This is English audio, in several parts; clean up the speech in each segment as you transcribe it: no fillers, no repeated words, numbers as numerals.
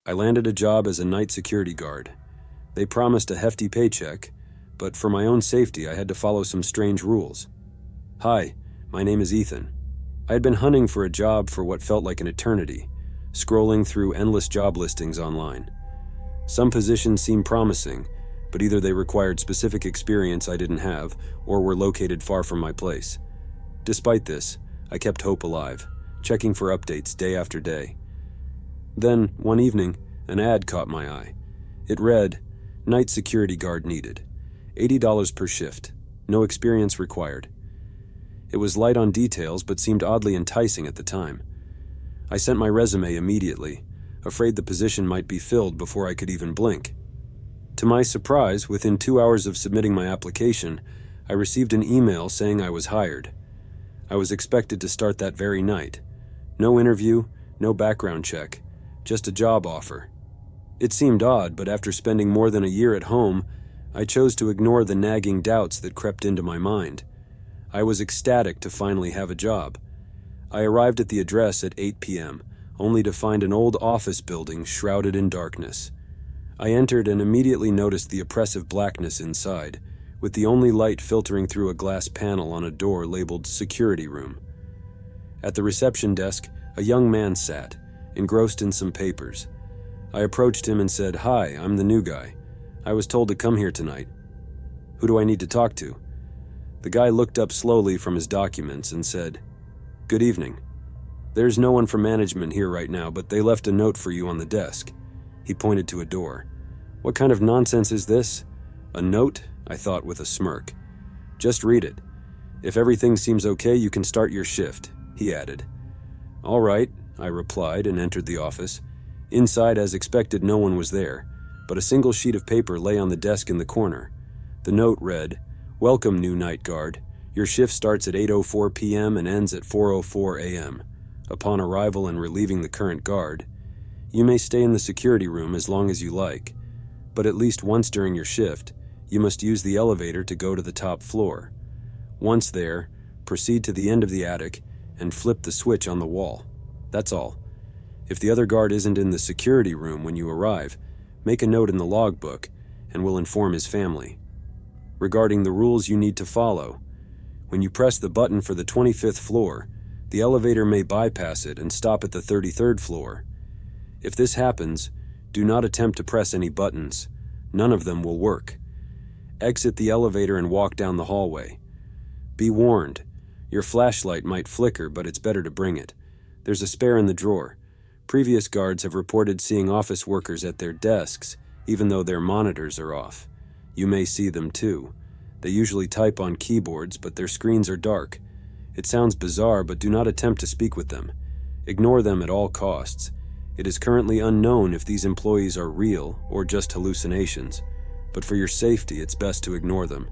I landed a job as a night security guard. They promised a hefty paycheck, but for my own safety, I had to follow some strange rules. Hi, my name is Ethan. I had been hunting for a job for what felt like an eternity, scrolling through endless job listings online. Some positions seemed promising, but either they required specific experience I didn't have, or were located far from my place. Despite this, I kept hope alive, checking for updates day after day. Then, one evening, an ad caught my eye. It read, "Night security guard needed. $80 per shift. No experience required." It was light on details, but seemed oddly enticing at the time. I sent my resume immediately, afraid the position might be filled before I could even blink. To my surprise, within 2 hours of submitting my application, I received an email saying I was hired. I was expected to start that very night. No interview, no background check, just a job offer. It seemed odd, but after spending more than a year at home, I chose to ignore the nagging doubts that crept into my mind. I was ecstatic to finally have a job. I arrived at the address at 8 p.m., only to find an old office building shrouded in darkness. I entered and immediately noticed the oppressive blackness inside, with the only light filtering through a glass panel on a door labeled Security Room. At the reception desk, a young man sat, engrossed in some papers. I approached him and said, "Hi, I'm the new guy. I was told to come here tonight. Who do I need to talk to?" The guy looked up slowly from his documents and said, "Good evening. There's no one from management here right now, but they left a note for you on the desk." He pointed to a door. "What kind of nonsense is this?" "A note?" I thought with a smirk. "Just read it. If everything seems okay, you can start your shift," he added. "All right," I replied and entered the office. Inside, as expected, no one was there, but a single sheet of paper lay on the desk in the corner. The note read, "Welcome, new night guard. Your shift starts at 8:04 p.m. and ends at 4:04 a.m. Upon arrival and relieving the current guard, you may stay in the security room as long as you like, but at least once during your shift, you must use the elevator to go to the top floor. Once there, proceed to the end of the attic and flip the switch on the wall. That's all. If the other guard isn't in the security room when you arrive, make a note in the logbook and we'll inform his family. Regarding the rules you need to follow, when you press the button for the 25th floor, the elevator may bypass it and stop at the 33rd floor. If this happens, do not attempt to press any buttons. None of them will work. Exit the elevator and walk down the hallway. Be warned, your flashlight might flicker, but it's better to bring it. There's a spare in the drawer. Previous guards have reported seeing office workers at their desks, even though their monitors are off. You may see them too. They usually type on keyboards, but their screens are dark. It sounds bizarre, but do not attempt to speak with them. Ignore them at all costs. It is currently unknown if these employees are real or just hallucinations, but for your safety, it's best to ignore them.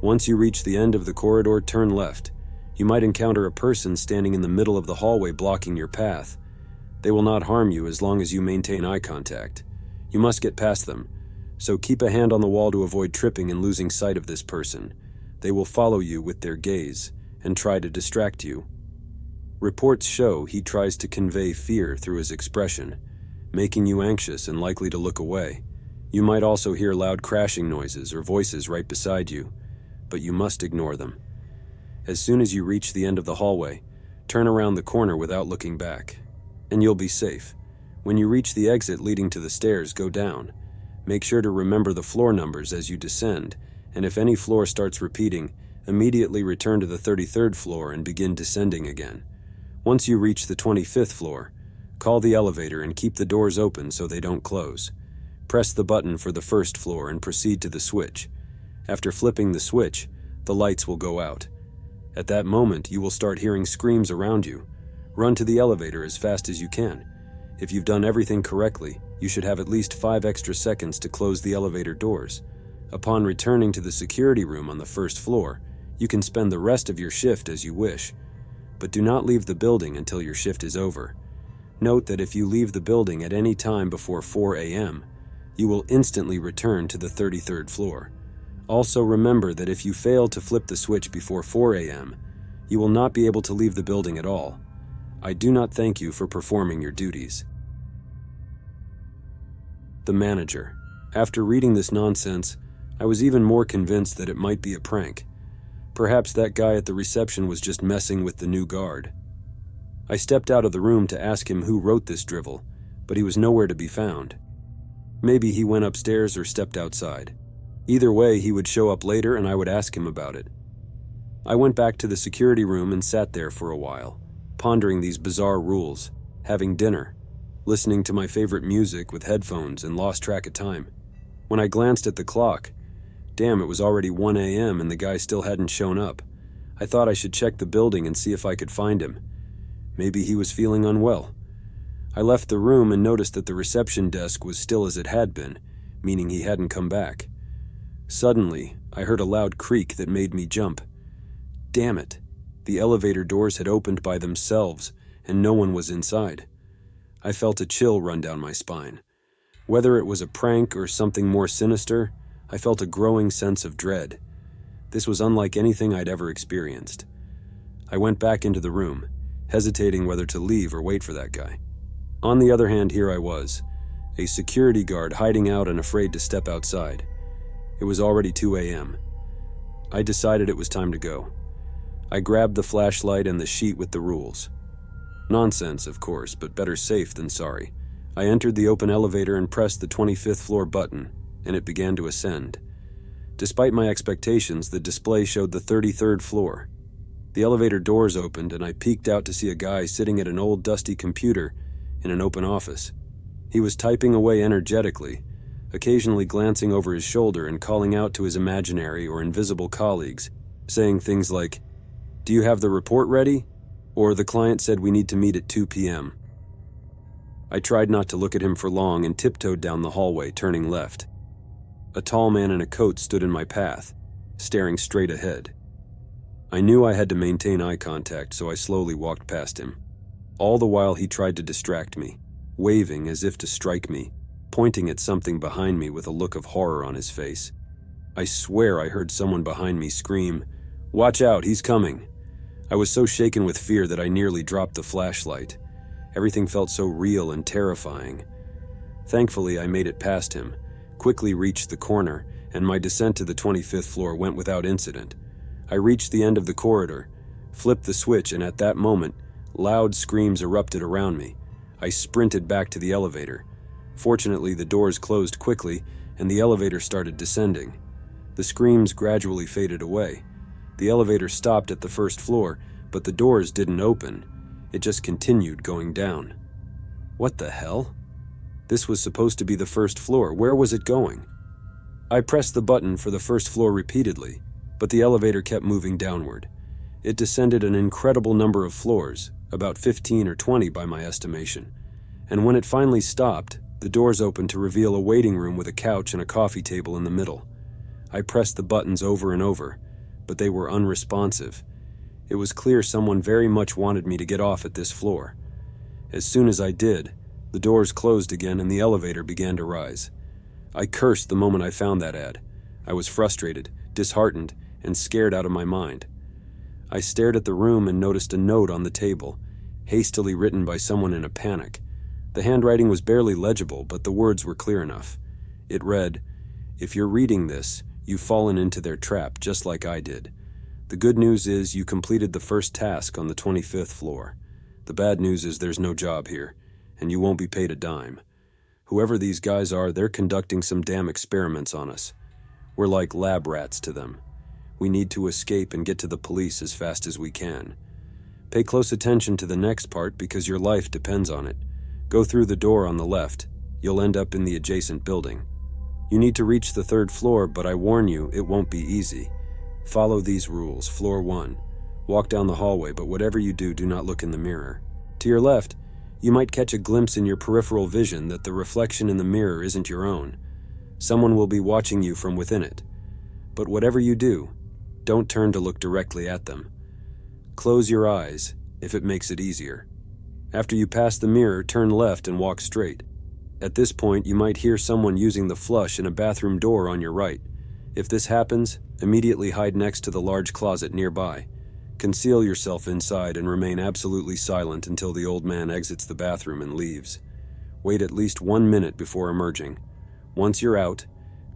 Once you reach the end of the corridor, turn left. You might encounter a person standing in the middle of the hallway blocking your path. They will not harm you as long as you maintain eye contact. You must get past them, so keep a hand on the wall to avoid tripping and losing sight of this person. They will follow you with their gaze and try to distract you. Reports show he tries to convey fear through his expression, making you anxious and likely to look away. You might also hear loud crashing noises or voices right beside you, but you must ignore them. As soon as you reach the end of the hallway, turn around the corner without looking back, and you'll be safe. When you reach the exit leading to the stairs, go down. Make sure to remember the floor numbers as you descend, and if any floor starts repeating, immediately return to the 33rd floor and begin descending again. Once you reach the 25th floor, call the elevator and keep the doors open so they don't close. Press the button for the first floor and proceed to the switch. After flipping the switch, the lights will go out. At that moment, you will start hearing screams around you. Run to the elevator as fast as you can. If you've done everything correctly, you should have at least 5 extra seconds to close the elevator doors. Upon returning to the security room on the first floor, you can spend the rest of your shift as you wish, but do not leave the building until your shift is over. Note that if you leave the building at any time before 4 a.m., you will instantly return to the 33rd floor. Also remember that if you fail to flip the switch before 4 a.m., you will not be able to leave the building at all. I do not thank you for performing your duties. The manager. After reading this nonsense, I was even more convinced that it might be a prank. Perhaps that guy at the reception was just messing with the new guard. I stepped out of the room to ask him who wrote this drivel, but he was nowhere to be found. Maybe he went upstairs or stepped outside. Either way, he would show up later and I would ask him about it. I went back to the security room and sat there for a while, pondering these bizarre rules, having dinner, listening to my favorite music with headphones, and lost track of time. When I glanced at the clock, damn, it was already 1 a.m. and the guy still hadn't shown up. I thought I should check the building and see if I could find him. Maybe he was feeling unwell. I left the room and noticed that the reception desk was still as it had been, meaning he hadn't come back. Suddenly, I heard a loud creak that made me jump. Damn it! The elevator doors had opened by themselves, and no one was inside. I felt a chill run down my spine. Whether it was a prank or something more sinister, I felt a growing sense of dread. This was unlike anything I'd ever experienced. I went back into the room, hesitating whether to leave or wait for that guy. On the other hand, here I was, a security guard hiding out and afraid to step outside. It was already 2 a.m. I decided it was time to go. I grabbed the flashlight and the sheet with the rules. Nonsense, of course, but better safe than sorry. I entered the open elevator and pressed the 25th floor button, and it began to ascend. Despite my expectations, the display showed the 33rd floor. The elevator doors opened, and I peeked out to see a guy sitting at an old dusty computer in an open office. He was typing away energetically, occasionally glancing over his shoulder and calling out to his imaginary or invisible colleagues, saying things like, "Do you have the report ready?" Or "The client said we need to meet at 2 p.m. I tried not to look at him for long and tiptoed down the hallway, turning left. A tall man in a coat stood in my path, staring straight ahead. I knew I had to maintain eye contact, so I slowly walked past him. All the while he tried to distract me, waving as if to strike me, pointing at something behind me with a look of horror on his face. I swear I heard someone behind me scream, "Watch out, he's coming!" I was so shaken with fear that I nearly dropped the flashlight. Everything felt so real and terrifying. Thankfully, I made it past him, quickly reached the corner, and my descent to the 25th floor went without incident. I reached the end of the corridor, flipped the switch, and at that moment, loud screams erupted around me. I sprinted back to the elevator. Fortunately, the doors closed quickly, and the elevator started descending. The screams gradually faded away. The elevator stopped at the first floor, but the doors didn't open. It just continued going down. What the hell? This was supposed to be the first floor. Where was it going? I pressed the button for the first floor repeatedly, but the elevator kept moving downward. It descended an incredible number of floors, about 15 or 20 by my estimation. And when it finally stopped, the doors opened to reveal a waiting room with a couch and a coffee table in the middle. I pressed the buttons over and over, but they were unresponsive. It was clear someone very much wanted me to get off at this floor. As soon as I did, the doors closed again and the elevator began to rise. I cursed the moment I found that ad. I was frustrated, disheartened, and scared out of my mind. I stared at the room and noticed a note on the table, hastily written by someone in a panic. The handwriting was barely legible, but the words were clear enough. It read, "If you're reading this, you've fallen into their trap just like I did. The good news is you completed the first task on the 25th floor. The bad news is there's no job here, and you won't be paid a dime. Whoever these guys are, they're conducting some damn experiments on us. We're like lab rats to them. We need to escape and get to the police as fast as we can. Pay close attention to the next part because your life depends on it. Go through the door on the left. You'll end up in the adjacent building. You need to reach the 3rd floor, but I warn you, it won't be easy. Follow these rules. Floor 1. Walk down the hallway, but whatever you do, do not look in the mirror. To your left, you might catch a glimpse in your peripheral vision that the reflection in the mirror isn't your own. Someone will be watching you from within it. But whatever you do, don't turn to look directly at them. Close your eyes, if it makes it easier. After you pass the mirror, turn left and walk straight. At this point, you might hear someone using the flush in a bathroom door on your right. If this happens, immediately hide next to the large closet nearby. Conceal yourself inside and remain absolutely silent until the old man exits the bathroom and leaves. Wait at least 1 minute before emerging. Once you're out,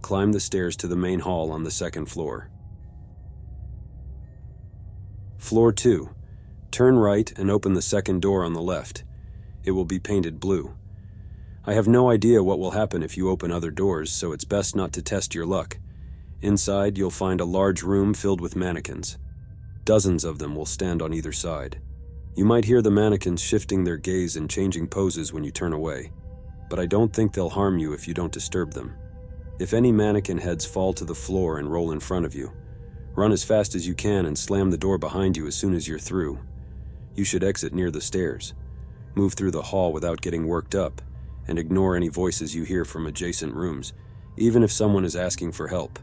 climb the stairs to the main hall on the second floor. Floor 2. Turn right and open the second door on the left. It will be painted blue. I have no idea what will happen if you open other doors, so it's best not to test your luck. Inside, you'll find a large room filled with mannequins. Dozens of them will stand on either side. You might hear the mannequins shifting their gaze and changing poses when you turn away, but I don't think they'll harm you if you don't disturb them. If any mannequin heads fall to the floor and roll in front of you, run as fast as you can and slam the door behind you as soon as you're through. You should exit near the stairs. Move through the hall without getting worked up, and ignore any voices you hear from adjacent rooms, even if someone is asking for help.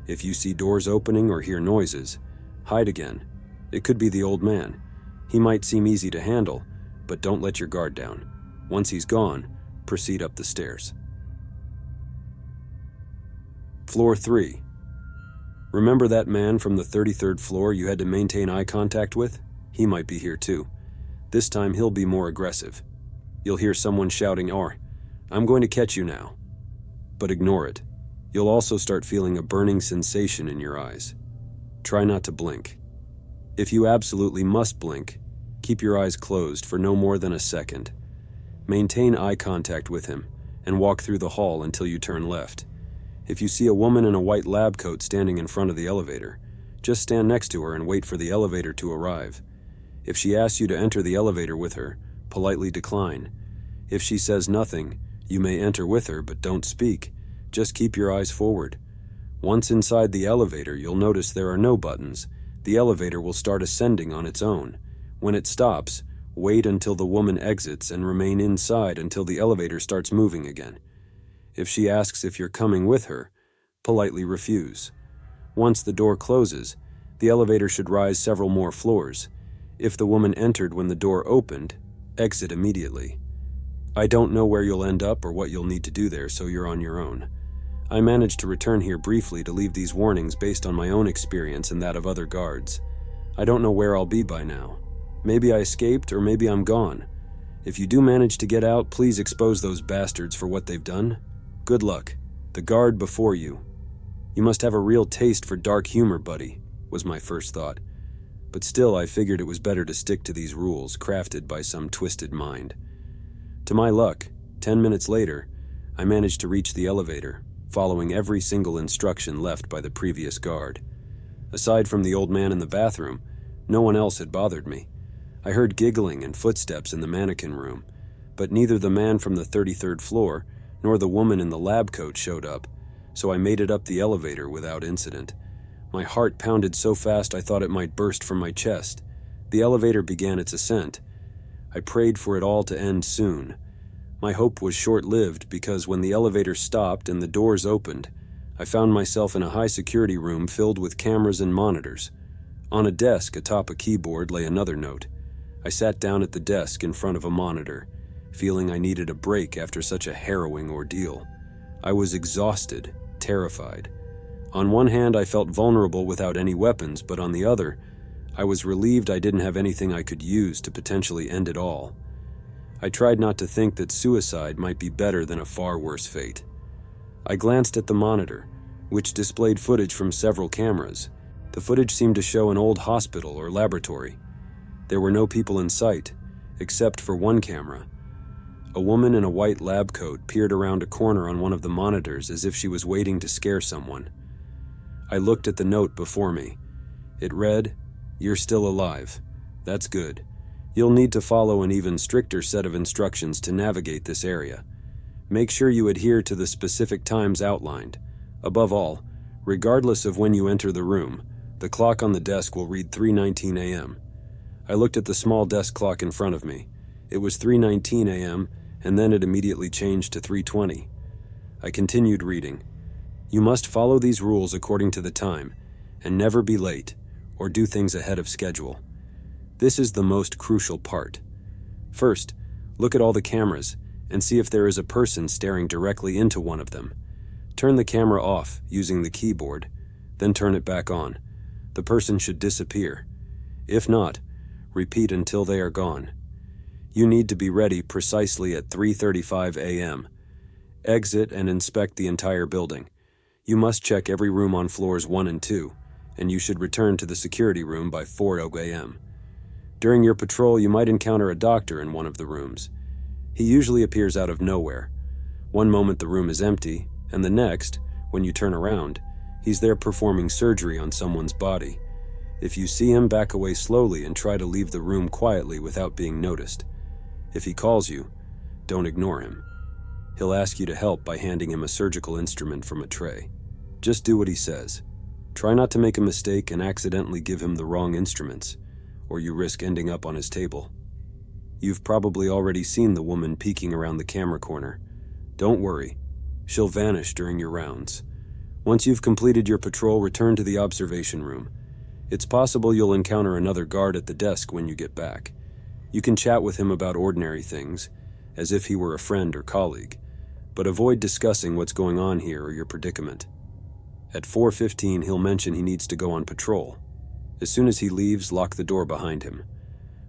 If you see doors opening or hear noises, hide again. It could be the old man. He might seem easy to handle, but don't let your guard down. Once he's gone, proceed up the stairs. Floor 3. Remember that man from the 33rd floor you had to maintain eye contact with? He might be here too. This time he'll be more aggressive. You'll hear someone shouting, "I'm going to catch you now." But ignore it. You'll also start feeling a burning sensation in your eyes. Try not to blink. If you absolutely must blink, keep your eyes closed for no more than a second. Maintain eye contact with him and walk through the hall until you turn left. If you see a woman in a white lab coat standing in front of the elevator, just stand next to her and wait for the elevator to arrive. If she asks you to enter the elevator with her, politely decline. If she says nothing, you may enter with her, but don't speak. Just keep your eyes forward. Once inside the elevator, you'll notice there are no buttons. The elevator will start ascending on its own. When it stops, wait until the woman exits and remain inside until the elevator starts moving again. If she asks if you're coming with her, politely refuse. Once the door closes, the elevator should rise several more floors. If the woman entered when the door opened, exit immediately. I don't know where you'll end up or what you'll need to do there, so you're on your own. I managed to return here briefly to leave these warnings based on my own experience and that of other guards. I don't know where I'll be by now. Maybe I escaped or maybe I'm gone. If you do manage to get out, please expose those bastards for what they've done. Good luck. The guard before you. You must have a real taste for dark humor, buddy, was my first thought. But still, I figured it was better to stick to these rules crafted by some twisted mind. To my luck, 10 minutes later, I managed to reach the elevator, following every single instruction left by the previous guard. Aside from the old man in the bathroom, no one else had bothered me. I heard giggling and footsteps in the mannequin room, but neither the man from the 33rd floor nor the woman in the lab coat showed up, so I made it up the elevator without incident. My heart pounded so fast I thought it might burst from my chest. The elevator began its ascent. I prayed for it all to end soon. My hope was short-lived because when the elevator stopped and the doors opened, I found myself in a high-security room filled with cameras and monitors. On a desk atop a keyboard lay another note. I sat down at the desk in front of a monitor, feeling I needed a break after such a harrowing ordeal. I was exhausted, terrified. On one hand, I felt vulnerable without any weapons, but on the other, I was relieved I didn't have anything I could use to potentially end it all. I tried not to think that suicide might be better than a far worse fate. I glanced at the monitor, which displayed footage from several cameras. The footage seemed to show an old hospital or laboratory. There were no people in sight, except for one camera. A woman in a white lab coat peered around a corner on one of the monitors as if she was waiting to scare someone. I looked at the note before me. It read, "You're still alive. That's good. You'll need to follow an even stricter set of instructions to navigate this area. Make sure you adhere to the specific times outlined. Above all, regardless of when you enter the room, the clock on the desk will read 3:19 a.m. I looked at the small desk clock in front of me. It was 3:19 a.m., and then it immediately changed to 3:20. I continued reading. You must follow these rules according to the time, and never be late, or do things ahead of schedule. This is the most crucial part. First, look at all the cameras, and see if there is a person staring directly into one of them. Turn the camera off using the keyboard, then turn it back on. The person should disappear. If not, repeat until they are gone. You need to be ready precisely at 3:35 a.m. Exit and inspect the entire building. You must check every room on floors 1 and 2, and you should return to the security room by 4 a.m. During your patrol, you might encounter a doctor in one of the rooms. He usually appears out of nowhere. One moment the room is empty, and the next, when you turn around, he's there performing surgery on someone's body. If you see him, back away slowly and try to leave the room quietly without being noticed. If he calls you, don't ignore him. He'll ask you to help by handing him a surgical instrument from a tray. Just do what he says. Try not to make a mistake and accidentally give him the wrong instruments, or you risk ending up on his table. You've probably already seen the woman peeking around the camera corner. Don't worry, she'll vanish during your rounds. Once you've completed your patrol, return to the observation room. It's possible you'll encounter another guard at the desk when you get back. You can chat with him about ordinary things, as if he were a friend or colleague, but avoid discussing what's going on here or your predicament. At 4:15, he'll mention he needs to go on patrol. As soon as he leaves, lock the door behind him.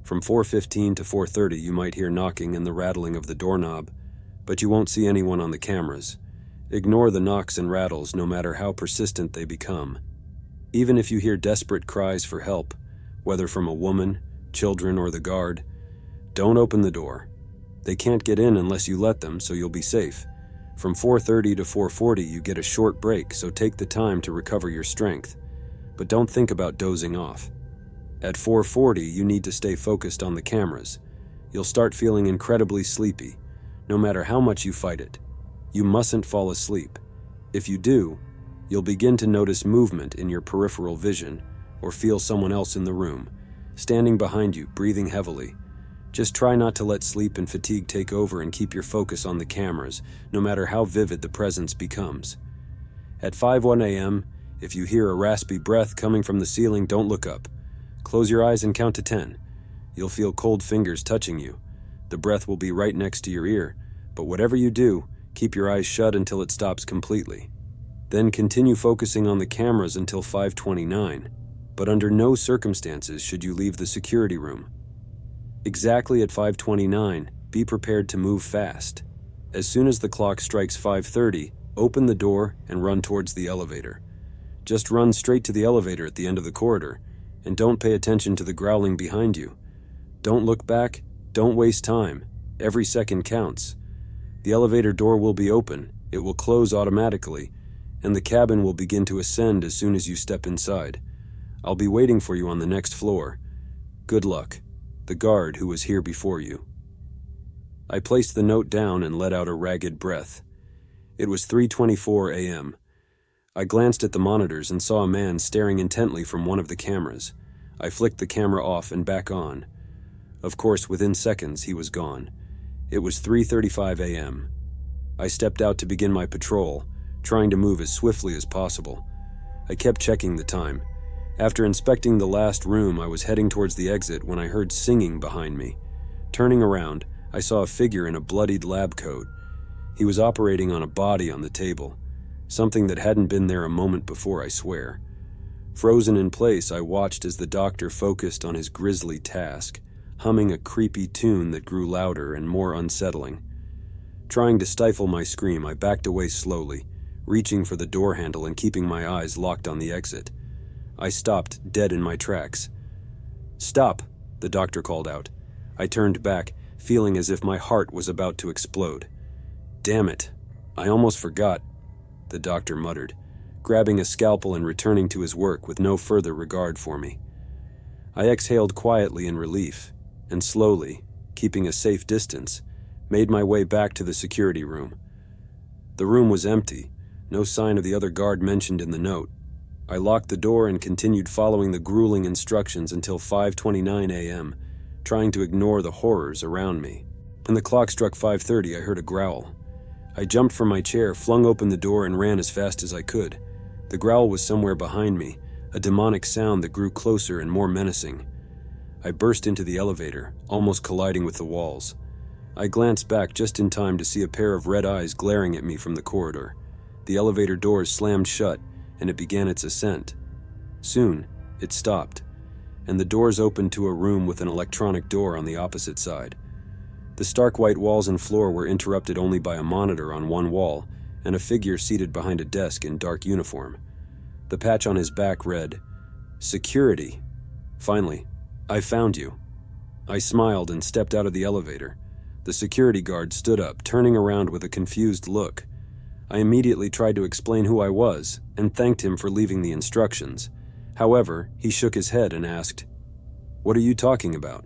From 4:15 to 4:30, you might hear knocking and the rattling of the doorknob, but you won't see anyone on the cameras. Ignore the knocks and rattles no matter how persistent they become. Even if you hear desperate cries for help, whether from a woman, children, or the guard, don't open the door. They can't get in unless you let them, so you'll be safe. From 4:30 to 4:40, you get a short break, so take the time to recover your strength. But don't think about dozing off. At 4:40, you need to stay focused on the cameras. You'll start feeling incredibly sleepy, no matter how much you fight it. You mustn't fall asleep. If you do, you'll begin to notice movement in your peripheral vision or feel someone else in the room, standing behind you, breathing heavily. Just try not to let sleep and fatigue take over and keep your focus on the cameras, no matter how vivid the presence becomes. At 5:01 a.m., if you hear a raspy breath coming from the ceiling, don't look up. Close your eyes and count to 10. You'll feel cold fingers touching you. The breath will be right next to your ear, but whatever you do, keep your eyes shut until it stops completely. Then continue focusing on the cameras until 5:29, but under no circumstances should you leave the security room. Exactly at 5:29, be prepared to move fast. As soon as the clock strikes 5:30, open the door and run towards the elevator. Just run straight to the elevator at the end of the corridor, and don't pay attention to the growling behind you. Don't look back, don't waste time. Every second counts. The elevator door will be open, it will close automatically, and the cabin will begin to ascend as soon as you step inside. I'll be waiting for you on the next floor. Good luck. The guard who was here before you. I placed the note down and let out a ragged breath. It was 3:24 a.m. I glanced at the monitors and saw a man staring intently from one of the cameras. I flicked the camera off and back on. Of course, within seconds, he was gone. It was 3:35 a.m. I stepped out to begin my patrol, trying to move as swiftly as possible. I kept checking the time. After inspecting the last room, I was heading towards the exit when I heard singing behind me. Turning around, I saw a figure in a bloodied lab coat. He was operating on a body on the table, something that hadn't been there a moment before, I swear. Frozen in place, I watched as the doctor focused on his grisly task, humming a creepy tune that grew louder and more unsettling. Trying to stifle my scream, I backed away slowly, reaching for the door handle and keeping my eyes locked on the exit. I stopped, dead in my tracks. "Stop," the doctor called out. I turned back, feeling as if my heart was about to explode. "Damn it, I almost forgot," the doctor muttered, grabbing a scalpel and returning to his work with no further regard for me. I exhaled quietly in relief, and slowly, keeping a safe distance, made my way back to the security room. The room was empty, no sign of the other guard mentioned in the note. I locked the door and continued following the grueling instructions until 5:29 a.m., trying to ignore the horrors around me. When the clock struck 5:30, I heard a growl. I jumped from my chair, flung open the door, and ran as fast as I could. The growl was somewhere behind me, a demonic sound that grew closer and more menacing. I burst into the elevator, almost colliding with the walls. I glanced back just in time to see a pair of red eyes glaring at me from the corridor. The elevator doors slammed shut, and it began its ascent. Soon, it stopped, and the doors opened to a room with an electronic door on the opposite side. The stark white walls and floor were interrupted only by a monitor on one wall and a figure seated behind a desk in dark uniform. The patch on his back read, "Security. Finally, I found you." I smiled and stepped out of the elevator. The security guard stood up, turning around with a confused look. I immediately tried to explain who I was and thanked him for leaving the instructions. However, he shook his head and asked, "What are you talking about?"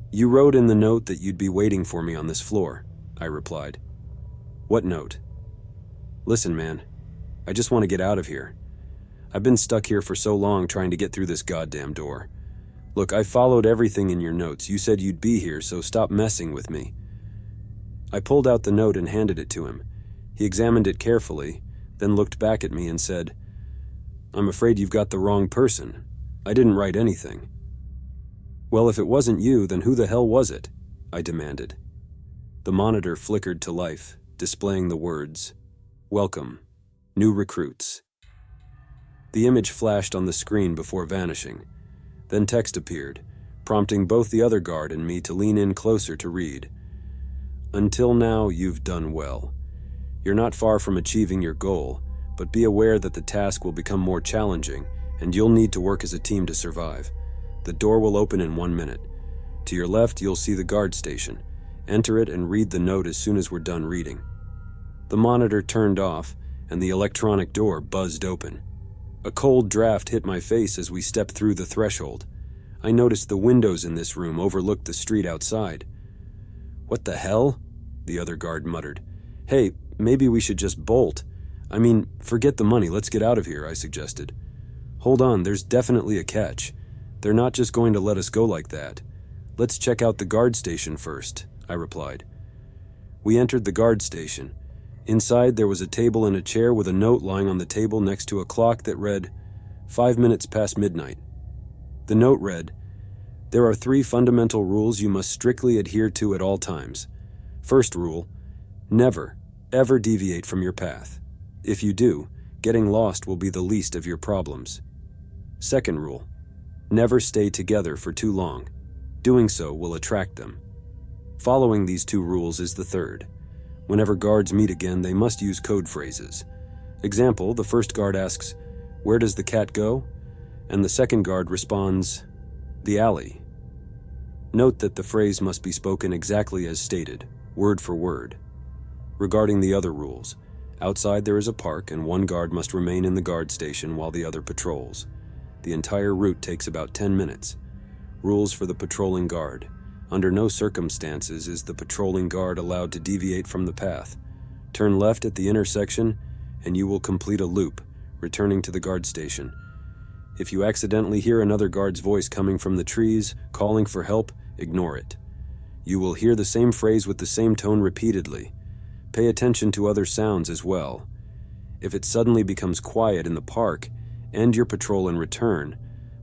"You wrote in the note that you'd be waiting for me on this floor," I replied. "What note?" "Listen, man, I just want to get out of here. I've been stuck here for so long trying to get through this goddamn door. Look, I followed everything in your notes. You said you'd be here, so stop messing with me." I pulled out the note and handed it to him. He examined it carefully, then looked back at me and said, "I'm afraid you've got the wrong person. I didn't write anything." "Well, if it wasn't you, then who the hell was it?" I demanded. The monitor flickered to life, displaying the words, "Welcome, new recruits." The image flashed on the screen before vanishing. Then text appeared, prompting both the other guard and me to lean in closer to read. "Until now, you've done well. You're not far from achieving your goal, but be aware that the task will become more challenging, and you'll need to work as a team to survive. The door will open in 1 minute. To your left, you'll see the guard station. Enter it and read the note as soon as we're done reading." The monitor turned off, and the electronic door buzzed open. A cold draft hit my face as we stepped through the threshold. I noticed the windows in this room overlooked the street outside. "What the hell?" the other guard muttered. "Hey, maybe we should just bolt. I mean, forget the money, let's get out of here," I suggested. "Hold on, there's definitely a catch. They're not just going to let us go like that. Let's check out the guard station first," I replied. We entered the guard station. Inside, there was a table and a chair with a note lying on the table next to a clock that read, 5 minutes past midnight. The note read, "There are 3 fundamental rules you must strictly adhere to at all times. First rule, never, ever deviate from your path. If you do, getting lost will be the least of your problems. Second rule, never stay together for too long. Doing so will attract them. Following these 2 rules is the third. Whenever guards meet again, they must use code phrases. Example, the first guard asks, 'Where does the cat go?' And the second guard responds, 'The alley.' Note that the phrase must be spoken exactly as stated, word for word. Regarding the other rules, outside there is a park and 1 guard must remain in the guard station while the other patrols. The entire route takes about 10 minutes. Rules for the patrolling guard. Under no circumstances is the patrolling guard allowed to deviate from the path. Turn left at the intersection, and you will complete a loop, returning to the guard station. If you accidentally hear another guard's voice coming from the trees, calling for help, ignore it. You will hear the same phrase with the same tone repeatedly. Pay attention to other sounds as well. If it suddenly becomes quiet in the park, end your patrol and return,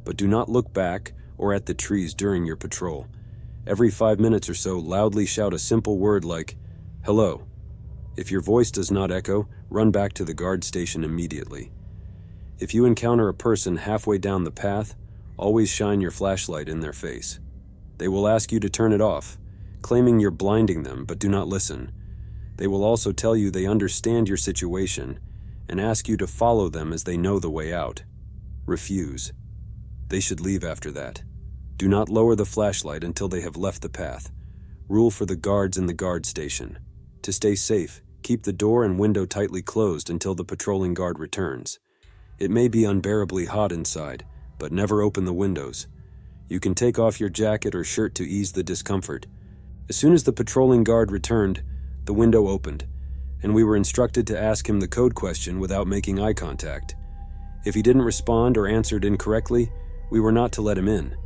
but do not look back or at the trees during your patrol. Every 5 minutes or so, loudly shout a simple word like, "Hello." If your voice does not echo, run back to the guard station immediately. If you encounter a person halfway down the path, always shine your flashlight in their face. They will ask you to turn it off, claiming you're blinding them, but do not listen. They will also tell you they understand your situation and ask you to follow them as they know the way out. Refuse. They should leave after that. Do not lower the flashlight until they have left the path. Rule for the guards in the guard station. To stay safe, keep the door and window tightly closed until the patrolling guard returns. It may be unbearably hot inside, but never open the windows. You can take off your jacket or shirt to ease the discomfort. As soon as the patrolling guard returned, the window opened, and we were instructed to ask him the code question without making eye contact. If he didn't respond or answered incorrectly, we were not to let him in.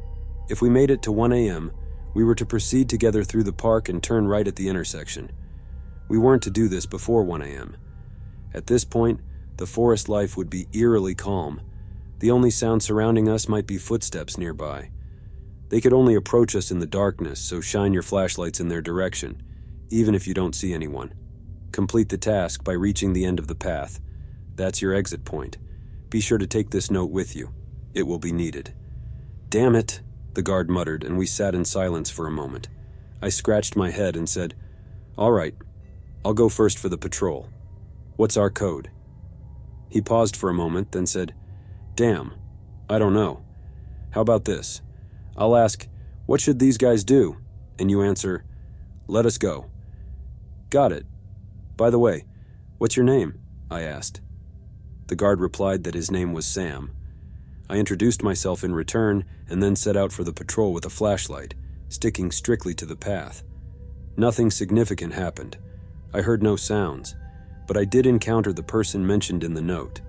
If we made it to 1 a.m., we were to proceed together through the park and turn right at the intersection. We weren't to do this before 1 a.m. At this point, the forest life would be eerily calm. The only sound surrounding us might be footsteps nearby. They could only approach us in the darkness, so shine your flashlights in their direction, even if you don't see anyone. Complete the task by reaching the end of the path. That's your exit point. Be sure to take this note with you. It will be needed. "Damn it," the guard muttered, and we sat in silence for a moment. I scratched my head and said, "All right, I'll go first for the patrol. What's our code?" He paused for a moment, then said, "Damn, I don't know. How about this? I'll ask, 'What should these guys do?' And you answer, 'Let us go.'" "Got it. By the way, what's your name?" I asked. The guard replied that his name was Sam. I introduced myself in return and then set out for the patrol with a flashlight, sticking strictly to the path. Nothing significant happened. I heard no sounds, but I did encounter the person mentioned in the note.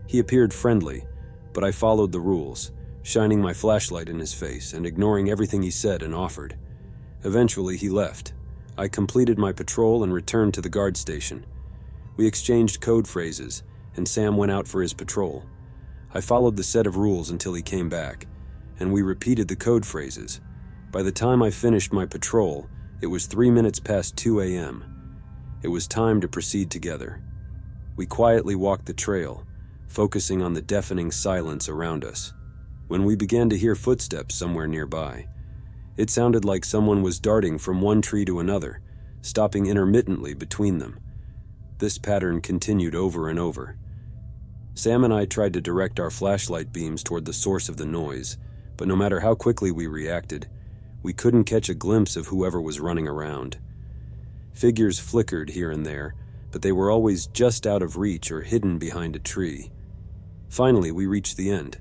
He appeared friendly, but I followed the rules, shining my flashlight in his face and ignoring everything he said and offered. Eventually, he left. I completed my patrol and returned to the guard station. We exchanged code phrases, and Sam went out for his patrol. I followed the set of rules until he came back, and we repeated the code phrases. By the time I finished my patrol, it was 3 minutes past 2 a.m. It was time to proceed together. We quietly walked the trail, focusing on the deafening silence around us. When we began to hear footsteps somewhere nearby, it sounded like someone was darting from one tree to another, stopping intermittently between them. This pattern continued over and over. Sam and I tried to direct our flashlight beams toward the source of the noise, but no matter how quickly we reacted, we couldn't catch a glimpse of whoever was running around. Figures flickered here and there, but they were always just out of reach or hidden behind a tree. Finally, we reached the end.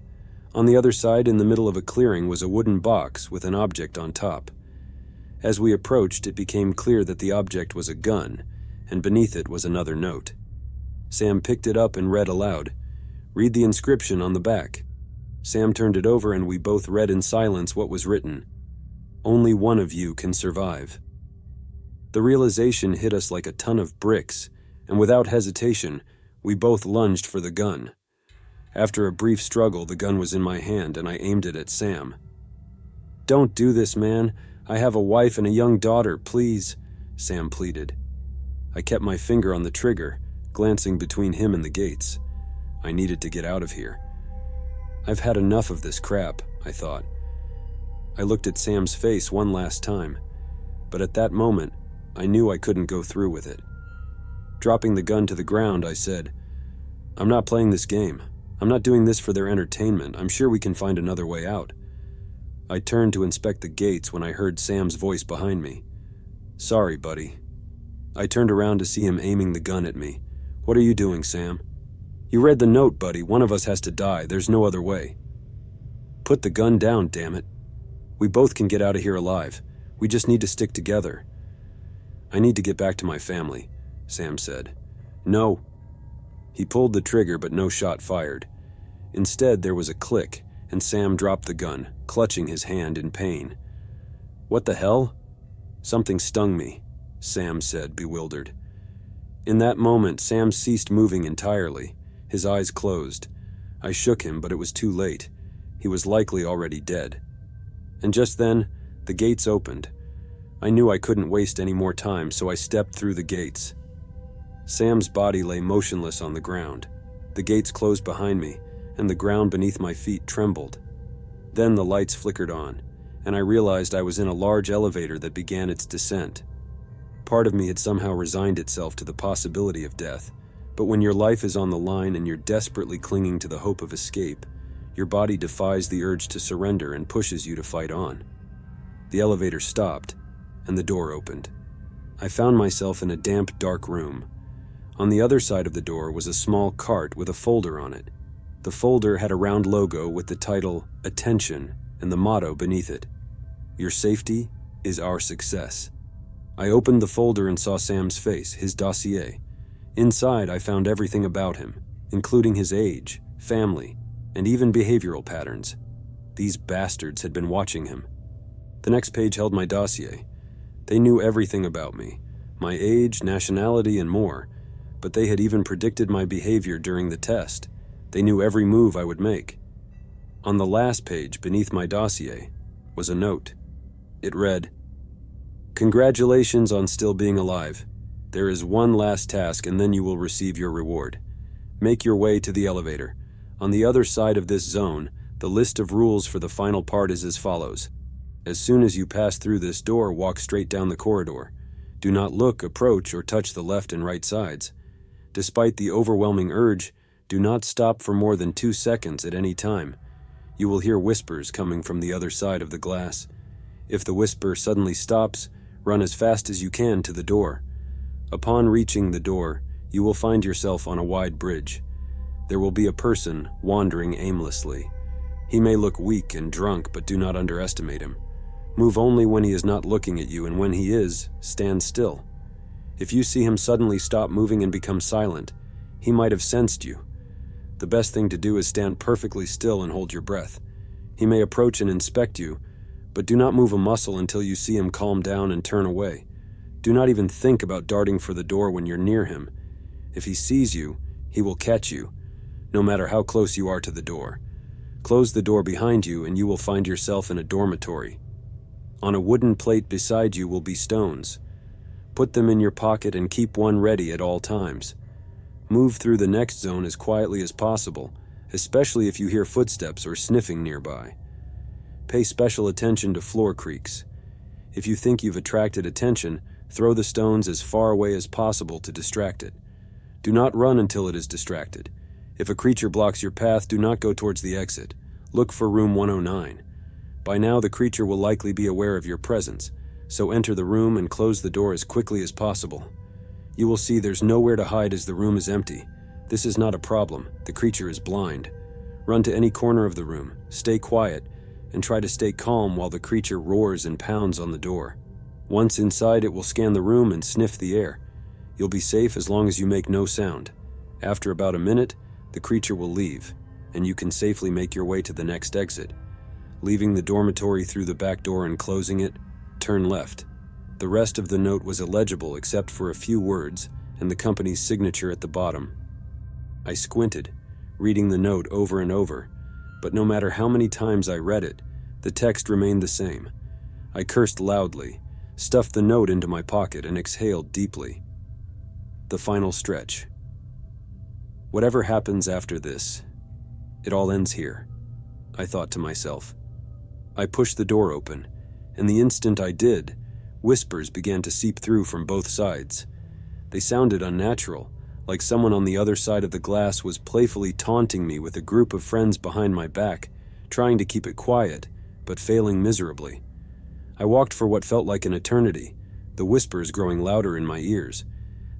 On the other side, in the middle of a clearing, was a wooden box with an object on top. As we approached, it became clear that the object was a gun, and beneath it was another note. Sam picked it up and read aloud, "Read the inscription on the back." Sam turned it over and we both read in silence what was written. "Only one of you can survive." The realization hit us like a ton of bricks, and without hesitation, we both lunged for the gun. After a brief struggle, the gun was in my hand and I aimed it at Sam. "Don't do this, man. I have a wife and a young daughter, please," Sam pleaded. I kept my finger on the trigger, glancing between him and the gates. I needed to get out of here. I've had enough of this crap, I thought. I looked at Sam's face one last time, but at that moment, I knew I couldn't go through with it. Dropping the gun to the ground, I said, "I'm not playing this game. I'm not doing this for their entertainment. I'm sure we can find another way out." I turned to inspect the gates when I heard Sam's voice behind me. "Sorry, buddy." I turned around to see him aiming the gun at me. "What are you doing, Sam?" "You read the note, buddy. One of us has to die. There's no other way." "Put the gun down, damn it. We both can get out of here alive. We just need to stick together." "I need to get back to my family," Sam said. "No." He pulled the trigger, but no shot fired. Instead, there was a click, and Sam dropped the gun, clutching his hand in pain. "What the hell?" "Something stung me," Sam said, bewildered. In that moment, Sam ceased moving entirely. His eyes closed. I shook him, but it was too late. He was likely already dead. And just then, the gates opened. I knew I couldn't waste any more time, so I stepped through the gates. Sam's body lay motionless on the ground. The gates closed behind me, and the ground beneath my feet trembled. Then the lights flickered on, and I realized I was in a large elevator that began its descent. Part of me had somehow resigned itself to the possibility of death, but when your life is on the line and you're desperately clinging to the hope of escape, your body defies the urge to surrender and pushes you to fight on. The elevator stopped, and the door opened. I found myself in a damp, dark room. On the other side of the door was a small cart with a folder on it. The folder had a round logo with the title, "Attention," and the motto beneath it, "Your safety is our success." I opened the folder and saw Sam's face, his dossier. Inside, I found everything about him, including his age, family, and even behavioral patterns. These bastards had been watching him. The next page held my dossier. They knew everything about me, my age, nationality, and more, but they had even predicted my behavior during the test. They knew every move I would make. On the last page, beneath my dossier, was a note. It read, "Congratulations on still being alive. There is one last task and then you will receive your reward. Make your way to the elevator. On the other side of this zone, the list of rules for the final part is as follows. As soon as you pass through this door, walk straight down the corridor. Do not look, approach, or touch the left and right sides. Despite the overwhelming urge, do not stop for more than 2 seconds at any time. You will hear whispers coming from the other side of the glass. If the whisper suddenly stops, run as fast as you can to the door. Upon reaching the door, you will find yourself on a wide bridge. There will be a person wandering aimlessly. He may look weak and drunk, but do not underestimate him. Move only when he is not looking at you, and when he is, stand still. If you see him suddenly stop moving and become silent, he might have sensed you. The best thing to do is stand perfectly still and hold your breath. He may approach and inspect you, but do not move a muscle until you see him calm down and turn away. Do not even think about darting for the door when you're near him. If he sees you, he will catch you, no matter how close you are to the door. Close the door behind you and you will find yourself in a dormitory. On a wooden plate beside you will be stones. Put them in your pocket and keep one ready at all times. Move through the next zone as quietly as possible, especially if you hear footsteps or sniffing nearby. Pay special attention to floor creaks. If you think you've attracted attention, throw the stones as far away as possible to distract it. Do not run until it is distracted. If a creature blocks your path, do not go towards the exit. Look for room 109. By now, the creature will likely be aware of your presence, so enter the room and close the door as quickly as possible. You will see there's nowhere to hide as the room is empty. This is not a problem. The creature is blind. Run to any corner of the room, stay quiet, and try to stay calm while the creature roars and pounds on the door. Once inside, it will scan the room and sniff the air. You'll be safe as long as you make no sound. After about a minute, the creature will leave, and you can safely make your way to the next exit. Leaving the dormitory through the back door and closing it, turn left. The rest of the note was illegible except for a few words and the company's signature at the bottom. I squinted, reading the note over and over, but no matter how many times I read it, the text remained the same. I cursed loudly, stuffed the note into my pocket, and exhaled deeply. The final stretch. Whatever happens after this, it all ends here, I thought to myself. I pushed the door open, and the instant I did, whispers began to seep through from both sides. They sounded unnatural, like someone on the other side of the glass was playfully taunting me with a group of friends behind my back, trying to keep it quiet, but failing miserably. I walked for what felt like an eternity, the whispers growing louder in my ears.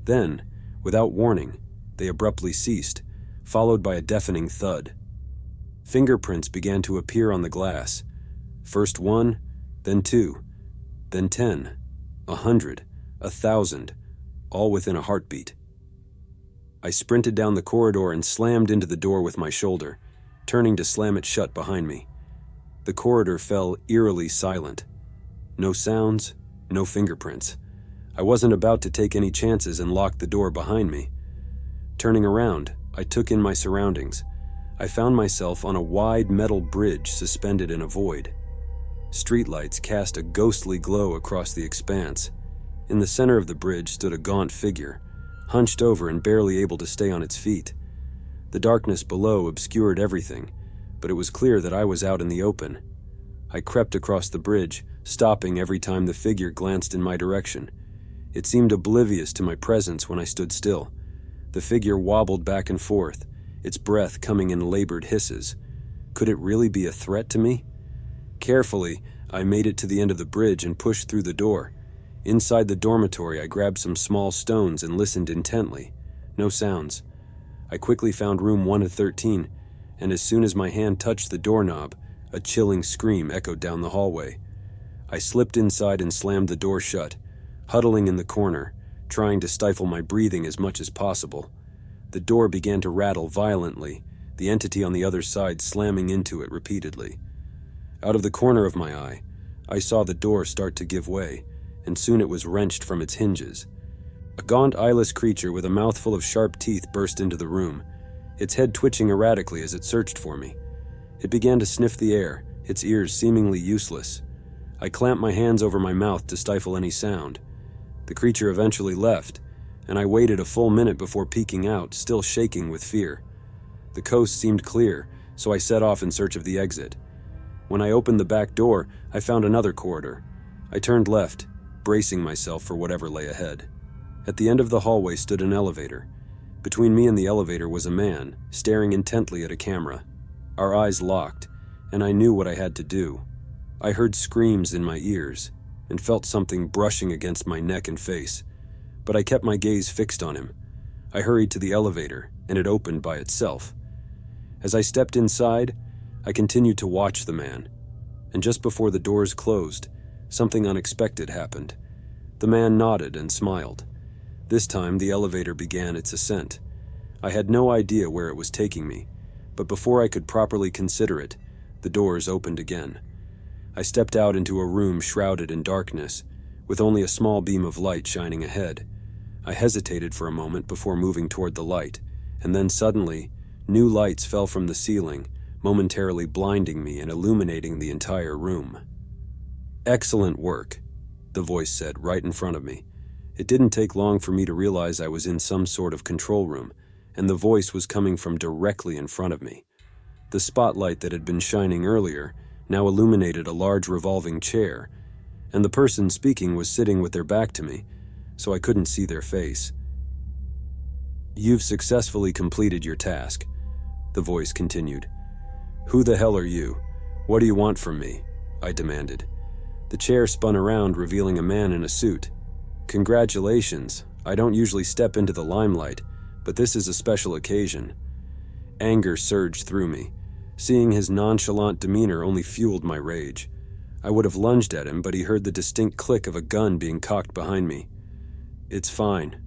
Then, without warning, they abruptly ceased, followed by a deafening thud. Fingerprints began to appear on the glass. First 1, then 2, then 10, 100, 1,000, all within a heartbeat. I sprinted down the corridor and slammed into the door with my shoulder, turning to slam it shut behind me. The corridor fell eerily silent. No sounds, no fingerprints. I wasn't about to take any chances and lock the door behind me. Turning around, I took in my surroundings. I found myself on a wide metal bridge suspended in a void. Streetlights cast a ghostly glow across the expanse. In the center of the bridge stood a gaunt figure, hunched over and barely able to stay on its feet. The darkness below obscured everything, but it was clear that I was out in the open. I crept across the bridge, stopping every time the figure glanced in my direction. It seemed oblivious to my presence when I stood still. The figure wobbled back and forth, its breath coming in labored hisses. Could it really be a threat to me? Carefully, I made it to the end of the bridge and pushed through the door. Inside the dormitory, I grabbed some small stones and listened intently. No sounds. I quickly found room 113, and as soon as my hand touched the doorknob, a chilling scream echoed down the hallway. I slipped inside and slammed the door shut, huddling in the corner, trying to stifle my breathing as much as possible. The door began to rattle violently, the entity on the other side slamming into it repeatedly. Out of the corner of my eye, I saw the door start to give way, and soon it was wrenched from its hinges. A gaunt, eyeless creature with a mouthful of sharp teeth burst into the room, its head twitching erratically as it searched for me. It began to sniff the air, its ears seemingly useless. I clamped my hands over my mouth to stifle any sound. The creature eventually left, and I waited a full minute before peeking out, still shaking with fear. The coast seemed clear, so I set off in search of the exit. When I opened the back door, I found another corridor. I turned left, bracing myself for whatever lay ahead. At the end of the hallway stood an elevator. Between me and the elevator was a man, staring intently at a camera. Our eyes locked, and I knew what I had to do. I heard screams in my ears, and felt something brushing against my neck and face, but I kept my gaze fixed on him. I hurried to the elevator, and it opened by itself. As I stepped inside, I continued to watch the man, and just before the doors closed, something unexpected happened. The man nodded and smiled. This time, the elevator began its ascent. I had no idea where it was taking me, but before I could properly consider it, the doors opened again. I stepped out into a room shrouded in darkness, with only a small beam of light shining ahead. I hesitated for a moment before moving toward the light, and then suddenly, new lights fell from the ceiling, momentarily blinding me and illuminating the entire room. "Excellent work," the voice said right in front of me. It didn't take long for me to realize I was in some sort of control room, and the voice was coming from directly in front of me. The spotlight that had been shining earlier now illuminated a large revolving chair, and the person speaking was sitting with their back to me, so I couldn't see their face. "You've successfully completed your task," the voice continued. "Who the hell are you? What do you want from me?" I demanded. The chair spun around, revealing a man in a suit. "Congratulations. I don't usually step into the limelight, but this is a special occasion." Anger surged through me. Seeing his nonchalant demeanor only fueled my rage. I would have lunged at him, but he heard the distinct click of a gun being cocked behind me. "It's fine,"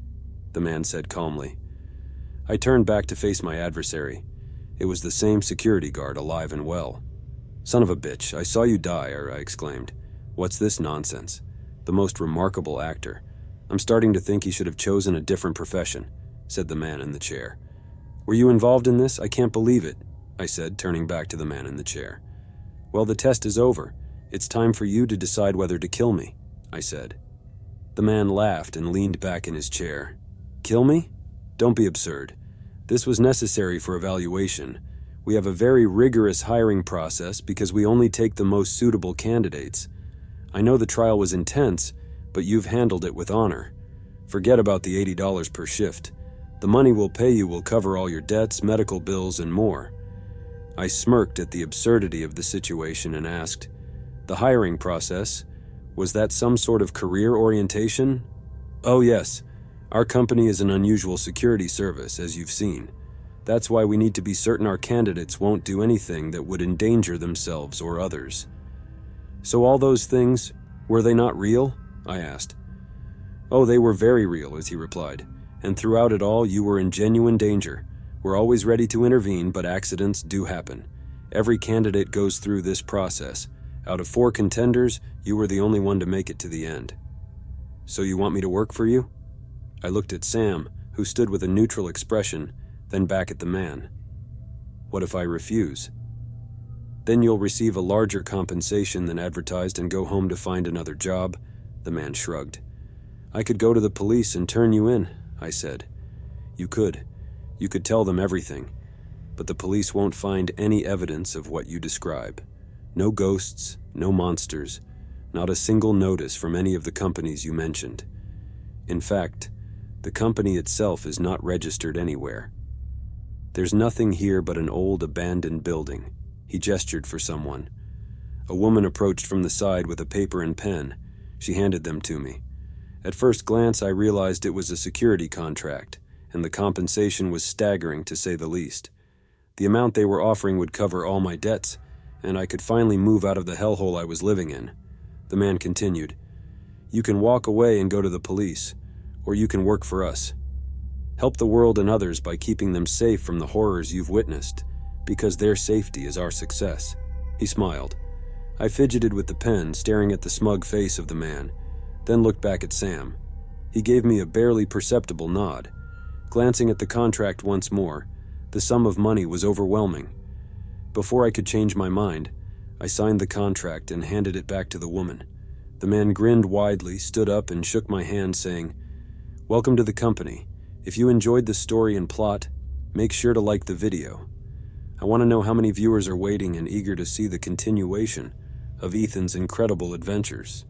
the man said calmly. I turned back to face my adversary. It was the same security guard, alive and well. "Son of a bitch, I saw you die," I exclaimed. "What's this nonsense? The most remarkable actor. I'm starting to think he should have chosen a different profession," said the man in the chair. "Were you involved in this? I can't believe it," I said, turning back to the man in the chair. "Well, the test is over. It's time for you to decide whether to kill me," I said. The man laughed and leaned back in his chair. "Kill me? Don't be absurd. This was necessary for evaluation. We have a very rigorous hiring process because we only take the most suitable candidates. I know the trial was intense, but you've handled it with honor. Forget about the $80 per shift. The money we'll pay you will cover all your debts, medical bills, and more." I smirked at the absurdity of the situation and asked, "The hiring process? Was that some sort of career orientation?" "Oh yes. Our company is an unusual security service, as you've seen. That's why we need to be certain our candidates won't do anything that would endanger themselves or others." "So all those things, were they not real?" I asked. "Oh, they were very real," as he replied. "And throughout it all, you were in genuine danger. We're always ready to intervene, but accidents do happen. Every candidate goes through this process. Out of 4 contenders, you were the only one to make it to the end." "So you want me to work for you?" I looked at Sam, who stood with a neutral expression, then back at the man. "What if I refuse?" "Then you'll receive a larger compensation than advertised and go home to find another job," the man shrugged. "I could go to the police and turn you in," I said. "You could. You could tell them everything. But the police won't find any evidence of what you describe. No ghosts, no monsters, not a single notice from any of the companies you mentioned. In fact, the company itself is not registered anywhere. There's nothing here but an old abandoned building." He gestured for someone. A woman approached from the side with a paper and pen. She handed them to me. At first glance, I realized it was a security contract, and the compensation was staggering to say the least. The amount they were offering would cover all my debts, and I could finally move out of the hellhole I was living in. The man continued, "You can walk away and go to the police, or you can work for us. Help the world and others by keeping them safe from the horrors you've witnessed, because their safety is our success." He smiled. I fidgeted with the pen, staring at the smug face of the man, then looked back at Sam. He gave me a barely perceptible nod. Glancing at the contract once more, the sum of money was overwhelming. Before I could change my mind, I signed the contract and handed it back to the woman. The man grinned widely, stood up, and shook my hand, saying, "Welcome to the company. If you enjoyed the story and plot, make sure to like the video." I want to know how many viewers are waiting and eager to see the continuation of Ethan's incredible adventures.